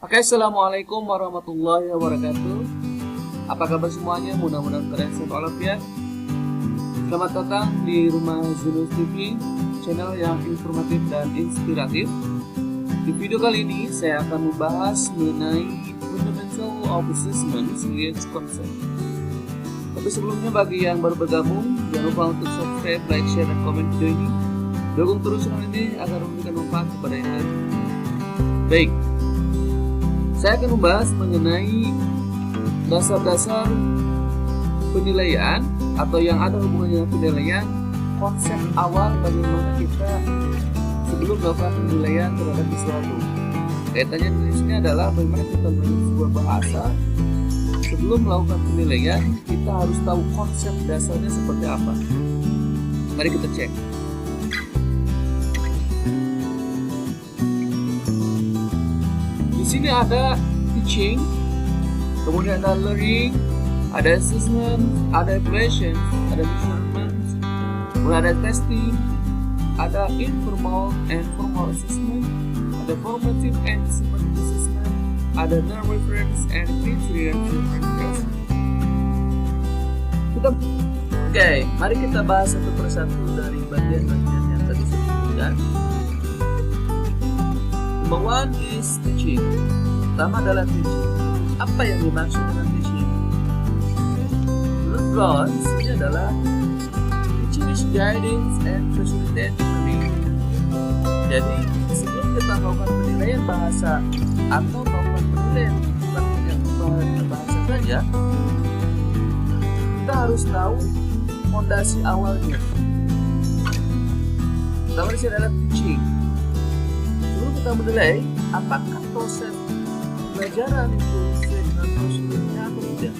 Oke, assalamualaikum warahmatullahi wabarakatuh. Apa kabar semuanya? Mudah-mudahan kalian sehat walafiat. Selamat datang di Rumah Zenus TV, channel yang informatif dan inspiratif. Di video kali ini saya akan membahas mengenai Fundamental of Assessment Research Concept. Tapi sebelumnya, bagi yang baru bergabung, jangan lupa untuk subscribe, like, share, dan komen video ini. Dukung terus channel ini agar memberikan manfaat kepada yang lain. Baik, saya akan membahas mengenai dasar-dasar penilaian atau yang ada hubungannya dengan penilaian, konsep awal bagaimana kita sebelum melakukan penilaian terhadap sesuatu. Kaitannya di sini adalah bagaimana kita belajar sebuah bahasa. Sebelum melakukan penilaian, kita harus tahu konsep dasarnya seperti apa. Mari kita cek. Di sini ada teaching, kemudian ada learning, ada assessment, ada evaluation, ada measurement, kemudian ada testing, ada informal and formal assessment, ada formative and summative assessment, ada non-reference and criterion assessment. Oke, mari kita bahas satu persatu dari bagian-bagian yang tadi saya sebutkan. Number one is teaching. Pertama adalah teaching. Apa yang dimaksud dengan teaching? Menurut Brown, ini adalah teaching is guidance and facilitating learning. Jadi, sebelum kita melakukan penilaian bahasa atau melakukan penilaian bukan bahasa saja, kita harus tahu fondasi awalnya. Pertama di sini adalah teaching. Sebelum kita menilai apakah proses pembelajaran itu sesuai dengan prosedurnya atau tidak.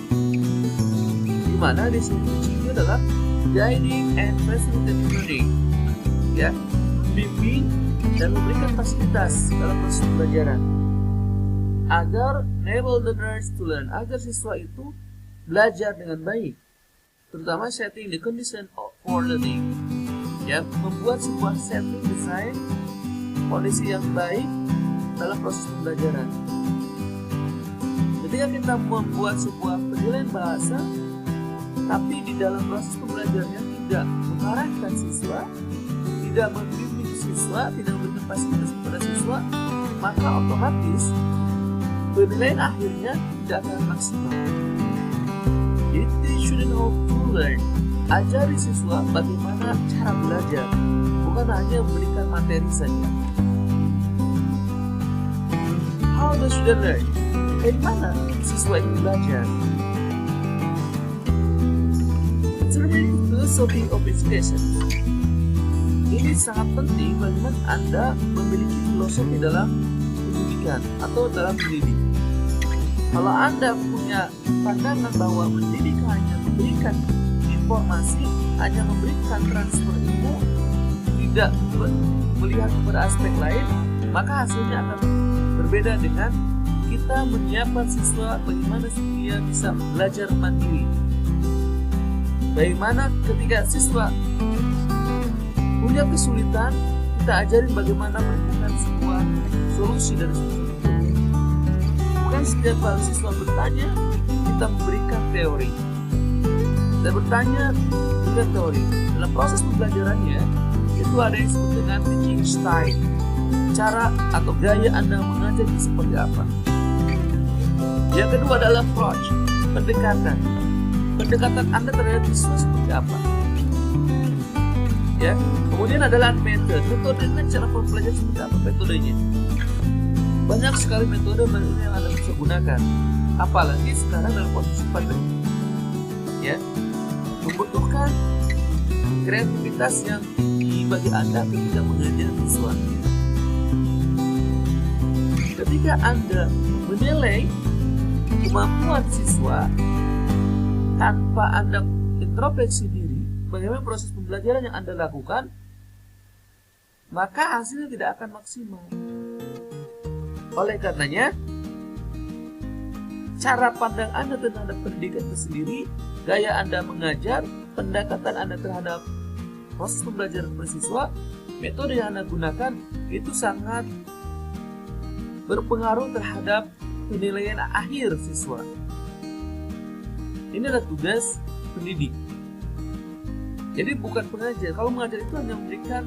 Di mana di sini teaching itu adalah guiding and facilitating learning, ya, membimbing dan memberikan fasilitas dalam proses pembelajaran agar enable the learners to learn, agar siswa itu belajar dengan baik, terutama setting the condition for learning, ya, membuat sebuah setting desain kondisi yang baik dalam proses pembelajaran. Ketika kita membuat sebuah penilaian bahasa, tapi di dalam proses pembelajarannya tidak mengarahkan siswa, tidak membimbing siswa, tidak memberikan fasilitas kepada siswa, maka otomatis penilaian akhirnya tidak akan maksimal. Jadi student how to learn. Ajari siswa bagaimana cara belajar, bukan hanya memberikan materi saja. How does student learn? Dari mana siswa itu belajar? Determining philosophy of education. Ini sangat penting bagaimana Anda memiliki filosofi dalam pendidikan atau dalam mendidik. Kalau Anda punya pandangan bahwa mendidik hanya memberikan informasi, hanya memberikan transfer ilmu, tidak melihat kepada aspek lain, maka hasilnya akan berbeda dengan kita menyiapkan siswa bagaimana dia bisa belajar mandiri. Bagaimana ketika siswa punya kesulitan, kita ajarin bagaimana menemukan sebuah solusi dari solusi itu. Bukan setiap kali siswa bertanya, kita memberikan teori. Kita bertanya, berikan teori. Dalam proses pembelajarannya, itu ada yang disebut dengan teaching style. Cara atau gaya Anda mengajar itu seperti apa. Yang kedua adalah approach, pendekatan. Pendekatan Anda terhadap siswa seperti apa. Ya, kemudian adalah metode dan cara pembelajaran seperti apa metodenya. Banyak sekali metode yang Anda bisa gunakan, apalagi sekarang dalam kondisi pandemi. Ya, membutuhkan kreativitas yang tinggi bagi Anda ketika mengajar siswa. Ketika Anda menilai kemampuan siswa tanpa Anda introspeksi diri, bagaimana proses pembelajaran yang Anda lakukan, maka hasilnya tidak akan maksimal. Oleh karenanya, cara pandang Anda terhadap pendidikan itu sendiri, gaya Anda mengajar, pendekatan Anda terhadap proses pembelajaran bersiswa, metode yang Anda gunakan itu sangat berpengaruh terhadap penilaian akhir siswa. Ini adalah tugas pendidik. Jadi bukan pengajar. Kalau mengajar itu hanya memberikan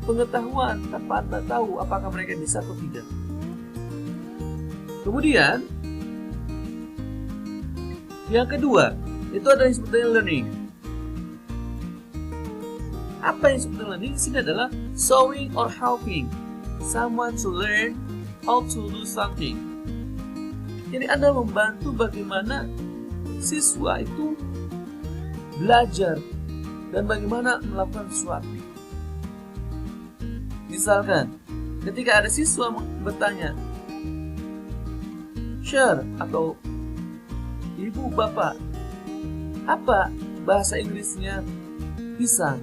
pengetahuan tanpa Anda tahu apakah mereka bisa atau tidak. Kemudian yang kedua, itu adalah yang disebut dengan learning. Apa yang disebut dengan learning? Di sini adalah showing or helping someone to learn how to do something. Jadi Anda membantu bagaimana siswa itu belajar dan bagaimana melakukan sesuatu. Misalkan, ketika ada siswa bertanya, "Sir," atau "Ibu, Bapak, apa bahasa Inggrisnya pisang?"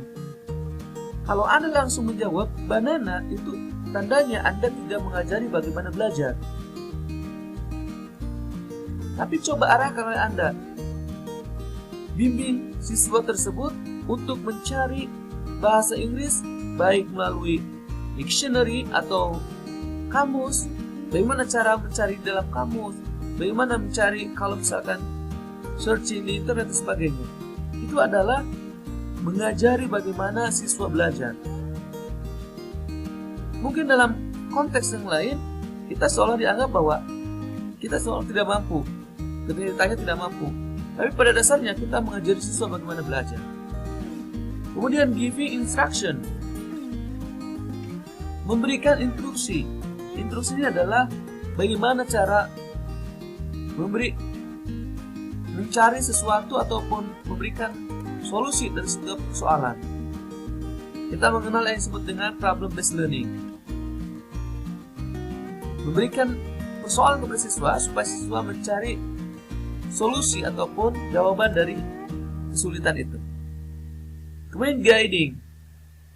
Kalau Anda langsung menjawab banana, itu tandanya Anda tidak mengajari bagaimana belajar. Tapi coba arahkan oleh Anda, bimbing siswa tersebut untuk mencari bahasa Inggris baik melalui dictionary atau kamus, bagaimana cara mencari dalam kamus, bagaimana mencari kalau misalkan searching di internet dan sebagainya. Itu adalah mengajari bagaimana siswa belajar. Mungkin dalam konteks yang lain, kita seolah dianggap bahwa kita seolah tidak mampu. Ketika ditanya tidak mampu. Tapi pada dasarnya kita mengajari siswa bagaimana belajar. Kemudian giving instruction. Memberikan instruksi. Instruksi ini adalah bagaimana cara mencari sesuatu ataupun memberikan solusi dari setiap persoalan. Kita mengenal yang disebut dengan problem based learning. Memberikan persoalan kepada siswa supaya siswa mencari solusi ataupun jawaban dari kesulitan itu. Kemudian guiding.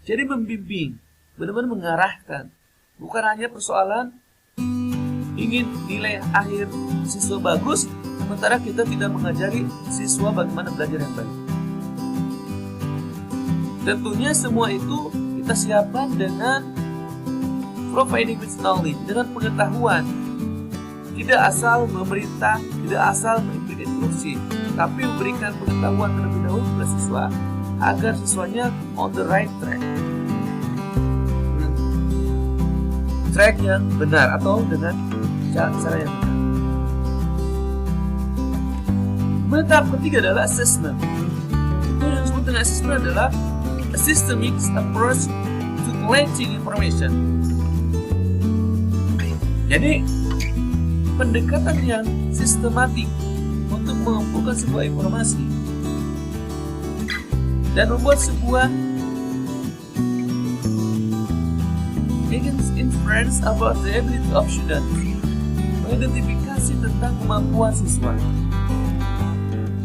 Jadi membimbing, benar-benar mengarahkan. Bukan hanya persoalan ingin nilai akhir siswa bagus, sementara kita tidak mengajari siswa bagaimana belajar yang baik. Tentunya semua itu kita siapkan dengan providing with knowledge, dengan pengetahuan. Tidak asal memerintah, tidak asal memberikan instruksi, tapi memberikan pengetahuan terlebih dahulu kepada siswa agar siswanya on the right track. Track yang benar atau dengan cara yang benar. Kemudian tahap ketiga adalah assessment. Itu yang disebut dengan assessment adalah a systemic approach to collecting information. Jadi pendekatan yang sistematik untuk mengumpulkan sebuah informasi dan membuat sebuah inference about the ability of students, mengidentifikasi tentang kemampuan siswa.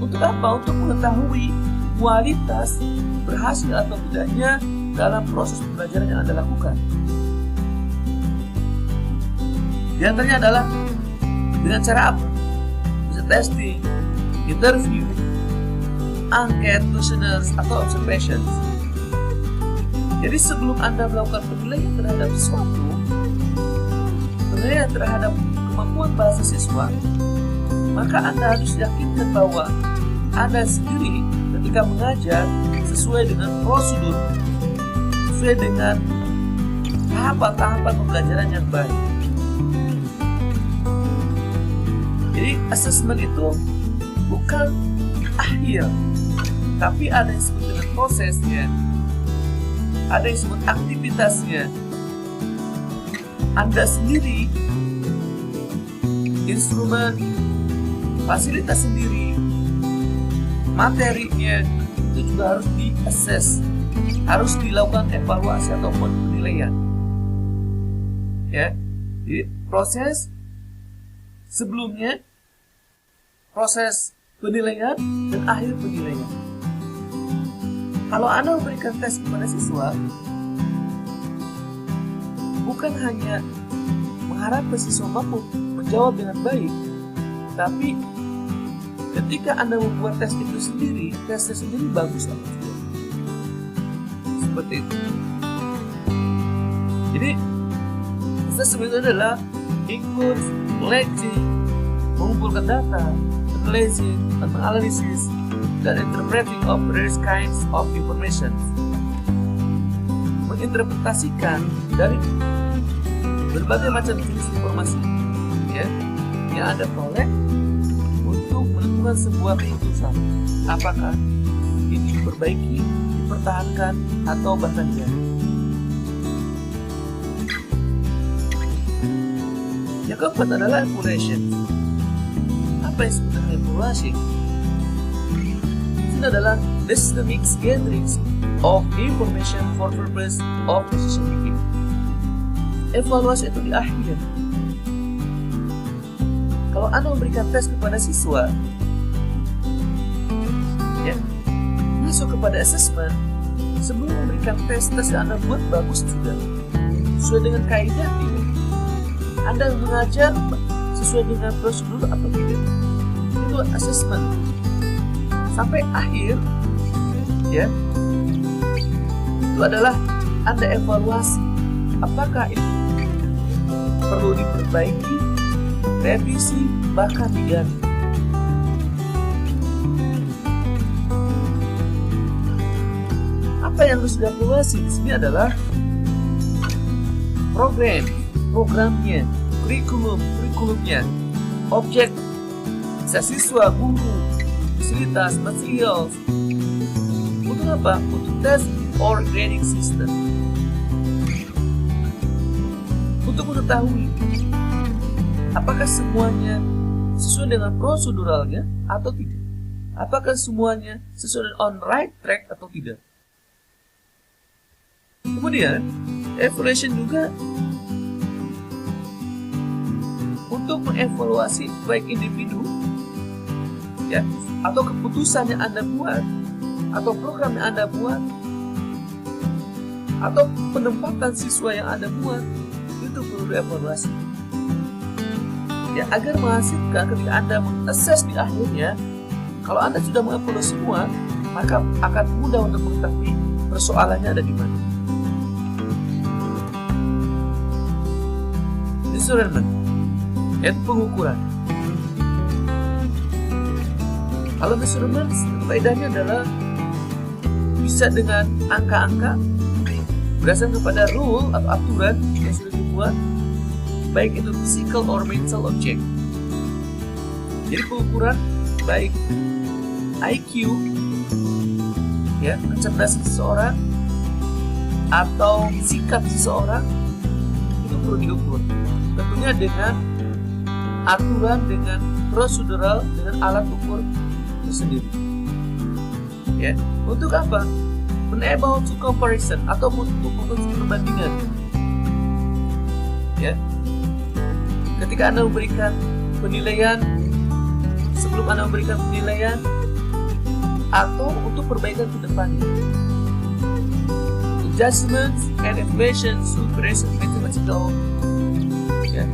Untuk apa? Untuk mengetahui kualitas berhasil atau tidaknya dalam proses pembelajaran yang Anda lakukan. Di antaranya adalah dengan cara apa? Bisa testing, interview, angket, questionnaires, atau observations. Jadi sebelum Anda melakukan penilaian terhadap sesuatu, penilaian terhadap kemampuan bahasa siswa, maka Anda harus yakinkan bahwa Anda sendiri ketika mengajar sesuai dengan prosedur, sesuai dengan tahapan-tahapan pembelajaran yang baik. Jadi assessment itu bukan akhir, tapi ada yang disebut dengan prosesnya, ada yang disebut aktivitasnya. Anda sendiri, instrumen, fasilitas sendiri, materinya itu juga harus di-assess, harus dilakukan evaluasi ataupun penilaian. Ya, jadi proses sebelumnya, proses penilaian, dan akhir penilaian. Kalau Anda memberikan tes kepada siswa, bukan hanya mengharapkan siswa mampu menjawab dengan baik, tapi ketika Anda membuat tes itu sendiri, tesnya sendiri bagus atau tidak. Seperti itu. Jadi, assessment itu adalah includes collecting, mengumpulkan data, analyzing, analysis, dan interpreting of various kinds of information. Menginterpretasikan dari berbagai macam jenis informasi ya, yang Anda peroleh untuk menentukan sebuah keputusan. Apakah ini diperbaiki, dipertahankan, atau bahkan diganti. Yang keempat adalah evaluation. Apa yang sebenarnya evaluasi? Ini adalah the systemic gatherings of information for purpose of decision making. Evaluasi itu di akhir. Kalau Anda memberikan tes kepada siswa, ya, masuk kepada assessment, sebelum memberikan tes yang Anda buat bagus sudah sesuai dengan kaidah tidak. Anda mengajar sesuai dengan prosedur atau tidak, itu assessment. Sampai akhir, ya, itu adalah Anda evaluasi apakah itu perlu diperbaiki, revisi, bahkan diganti. Apa yang harus dievaluasi di sini adalah programnya, kurikulumnya, objek, siswa, guru, fasilitas, materials. Untuk apa? Untuk test or grading system. Untuk mengetahui apakah semuanya sesuai dengan proseduralnya atau tidak. Apakah semuanya sesuai on right track atau tidak. Kemudian, evaluation juga untuk mengevaluasi baik individu ya, atau keputusan yang Anda buat, atau program yang Anda buat, atau penempatan siswa yang Anda buat, itu perlu dievaluasi. Ya, agar menghasilkan ketika Anda mengakses di akhirnya, kalau Anda sudah mengevaluasi semua, maka akan mudah untuk mengetahui persoalannya ada di mana. Measurement, yaitu pengukuran. Kalau measurement, faedahnya adalah bisa dengan angka-angka berdasarkan kepada rule atau aturan yang sudah dibuat, baik itu physical or mental object. Jadi pengukuran baik IQ, ya, kecerdasan seseorang, atau sikap seseorang, itu perlu diukur. Tentunya dengan aturan, dengan prosedural, dengan alat ukur tersendiri. Ya, untuk apa? Enable to comparison atau untuk perbandingan. Ya, ketika Anda memberikan penilaian, sebelum Anda memberikan penilaian, atau untuk perbaikan ke depannya. Adjustments and evaluations to create mathematical, ya,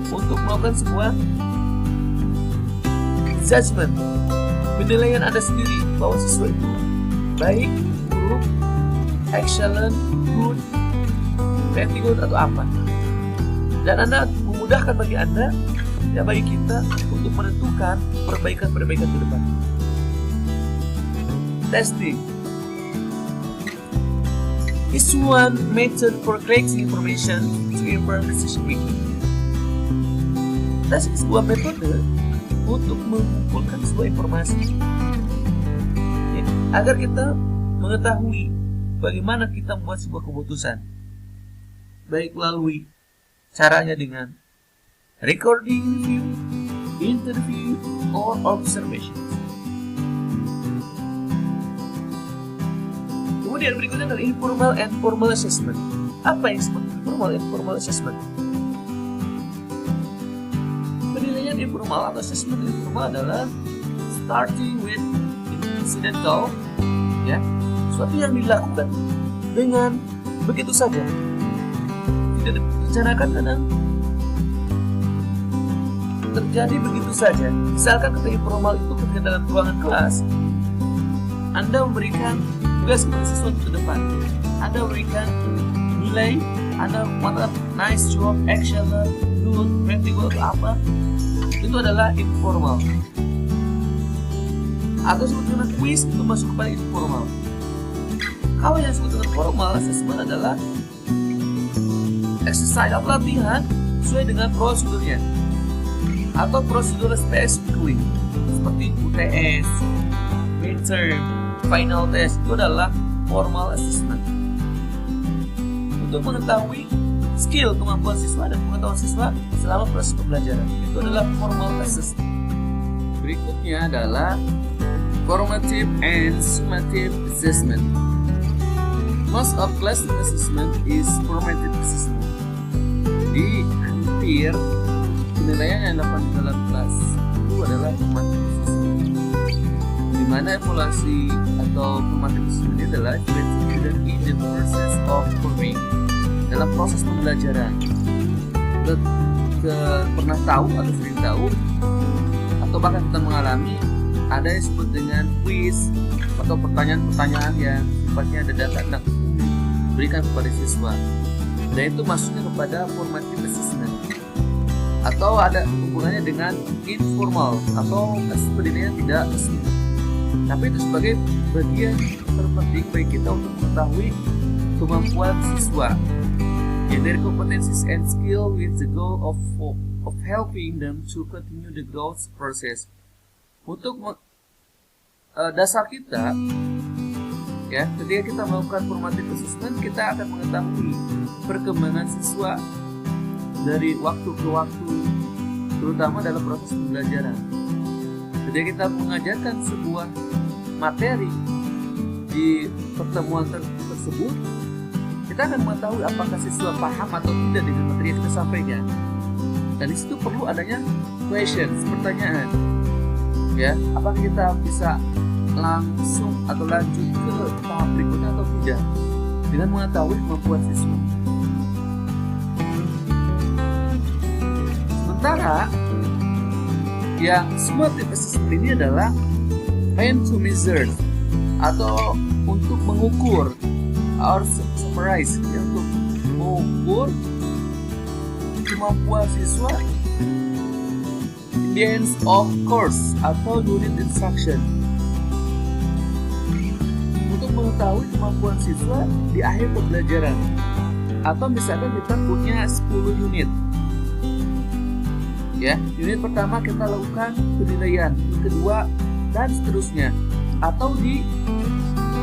untuk melakukan sebuah judgment, penilaian Anda sendiri bahwa siswa itu baik, buruk, excellent, good, very good, atau apa. Dan Anda memudahkan bagi Anda, ya, bagi kita untuk menentukan perbaikan-perbaikan ke depan. Testing is one method for collecting information to improve decision making. Testing sebuah metode untuk mengumpulkan sebuah informasi, ya, agar kita mengetahui bagaimana kita membuat sebuah keputusan, baik melalui caranya dengan recording, review, interview, or observation. Kemudian berikutnya adalah informal and formal assessment. Apa yang disebut informal and formal assessment? Penilaian informal atau assessment informal adalah starting with incidental, ya, sesuatu yang dilakukan dengan begitu saja, tidak direncanakan, kadang terjadi begitu saja. Misalkan ketika informal itu ketika dalam ruangan kelas, Anda memberikan tugas kepada siswa ke depan, Anda memberikan nilai, Anda mengatakan nice job, excellent, good, very good, apa, itu adalah informal. Atau disebut dengan quiz, itu masuk kepada informal. Kalau yang disebut dengan formal assessment adalah exercise atau latihan sesuai dengan prosedurnya atau prosedur specifically, seperti UTS, midterm, final test, itu adalah formal assessment. Untuk mengetahui skill, kemampuan siswa dan pengetahuan siswa selama proses pembelajaran, itu adalah formal assessment. Berikutnya adalah formative and summative assessment. Most of classroom assessment is formative assessment. Jadi hampir penilaian yang dilakukan dalam kelas itu adalah formative assessment, di mana evaluasi atau formative assessment ini adalah student in the process of forming, dalam proses pembelajaran. Kita pernah tahu atau sering tahu atau bahkan kita mengalami ada yang disebut dengan quiz atau pertanyaan-pertanyaan yang sifatnya ada data yang diberikan kepada siswa, dan itu masuknya kepada formative assessment. Atau ada hubungannya dengan informal atau pendidikan tidak resmi, tapi itu sebagai bagian terpenting bagi kita untuk mengetahui kemampuan siswa, their competencies and skill with the goal of helping them to continue the growth process. Untuk dasar kita, ya, ketika kita melakukan formative assessment, kita akan mengetahui perkembangan siswa dari waktu ke waktu, terutama dalam proses pembelajaran. Ketika kita mengajarkan sebuah materi di pertemuan tersebut, kita akan mengetahui apakah siswa paham atau tidak dengan materi yang kita sampaikan. Dan di situ perlu adanya questions, pertanyaan. Ya, apakah kita bisa langsung atau lanjut ke tahap berikutnya atau tidak dengan mengetahui kemampuan siswa. Sementara yang summative assessment ini adalah meant to measure atau untuk mengukur or summarize, ya, untuk mengukur kemampuan siswa in the end of course atau unit instruction, untuk mengetahui kemampuan siswa di akhir pembelajaran. Atau misalkan kita punya 10 unit, ya, unit pertama kita lakukan penilaian, kedua dan seterusnya. Atau di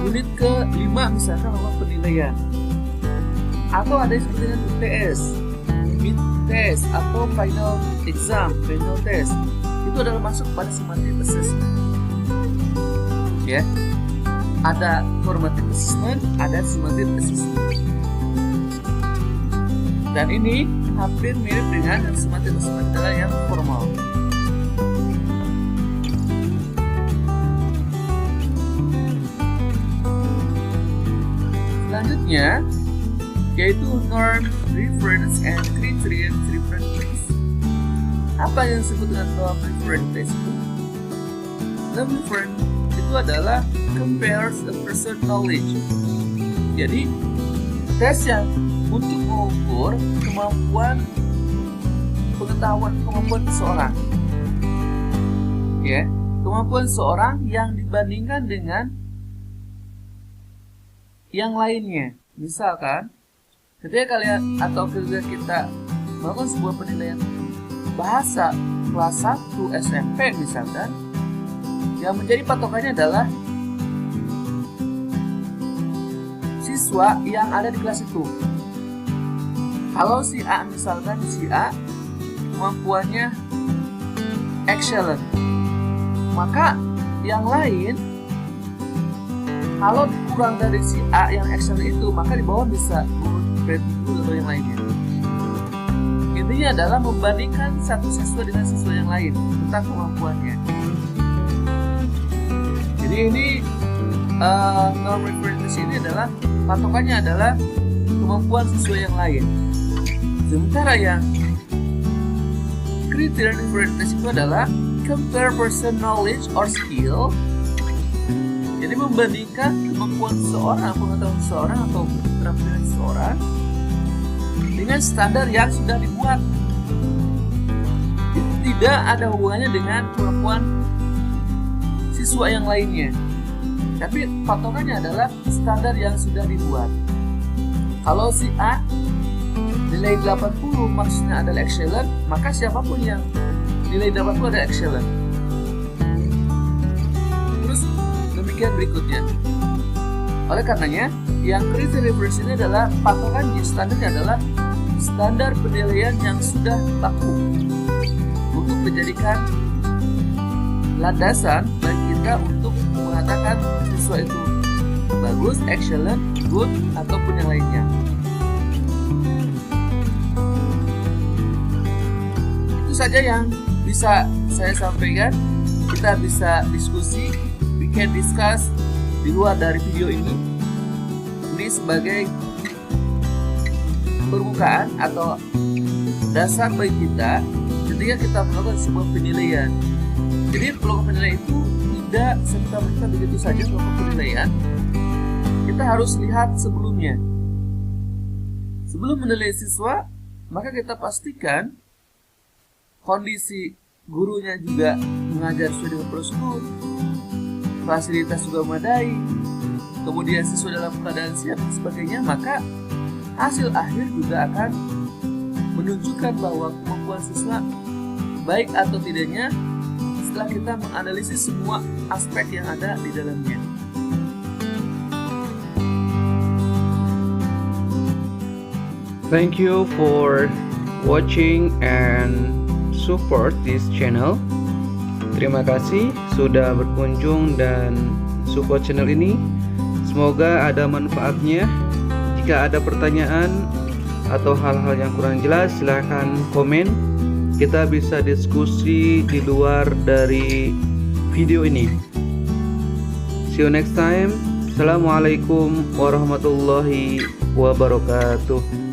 unit ke-5 misalkan lakukan penilaian. Atau ada yang seperti dengan UTS, mid test atau final exam, final test, itu adalah masuk pada summative assessment. Ya, ada formative assessment, ada summative assessment, dan ini hampir mirip dengan yang summative assessment adalah yang formal. Selanjutnya yaitu norm, reference, and criterion reference test. Apa yang disebut dengan norm reference test itu? Norm reference itu adalah compares a person knowledge. Jadi tes yang untuk mengukur kemampuan pengetahuan, kemampuan seseorang, ya, kemampuan seseorang yang dibandingkan dengan yang lainnya. Misalkan ketika kalian atau ketika kita melakukan sebuah penilaian bahasa kelas 1 SMP misalkan, yang menjadi patokannya adalah siswa yang ada di kelas itu. Kalau si A misalkan, si A kemampuannya excellent, maka yang lain kalau kurang dari si A yang excellent itu, maka di bawah bisa grade dulu atau yang lainnya. Intinya adalah membandingkan satu siswa dengan siswa yang lain tentang kemampuannya. Jadi ini norm reference ini adalah patokannya adalah kemampuan siswa yang lain. Sementara yang criterion reference itu adalah compare person knowledge or skill. Jadi membandingkan kemampuan seseorang, pengetahuan seseorang atau keterampilan seseorang dengan standar yang sudah dibuat tidak ada hubungannya dengan kemampuan siswa yang lainnya. Tapi patokannya adalah standar yang sudah dibuat. Kalau si A nilai 80 maksudnya adalah excellent, maka siapapun yang nilai 80 adalah excellent. Terus demikian berikutnya. Oleh karenanya, yang criteria reference ini adalah patokannya, standarnya adalah standar penilaian yang sudah baku untuk menjadikan landasan bagi kita untuk mengatakan siswa itu bagus, excellent, good, ataupun yang lainnya. Itu saja yang bisa saya sampaikan. Kita bisa diskusi, we can discuss di luar dari video ini. Ini sebagai permukaan atau dasar bagi kita ketika kita melakukan sebuah penilaian. Jadi melakukan penilaian itu tidak serta-merta begitu saja melakukan penilaian. Kita harus lihat sebelumnya. Sebelum menilai siswa, maka kita pastikan kondisi gurunya juga mengajar sesuai dengan prosedur, fasilitas juga memadai, kemudian siswa dalam keadaan siap dan sebagainya, maka hasil akhir juga akan menunjukkan bahwa kemampuan siswa baik atau tidaknya setelah kita menganalisis semua aspek yang ada di dalamnya. Thank you for watching and support this channel. Terima kasih sudah berkunjung dan support channel ini. Semoga ada manfaatnya. Jika ada pertanyaan atau hal-hal yang kurang jelas, silahkan komen. Kita bisa diskusi di luar dari video ini. See you next time. Assalamualaikum warahmatullahi wabarakatuh.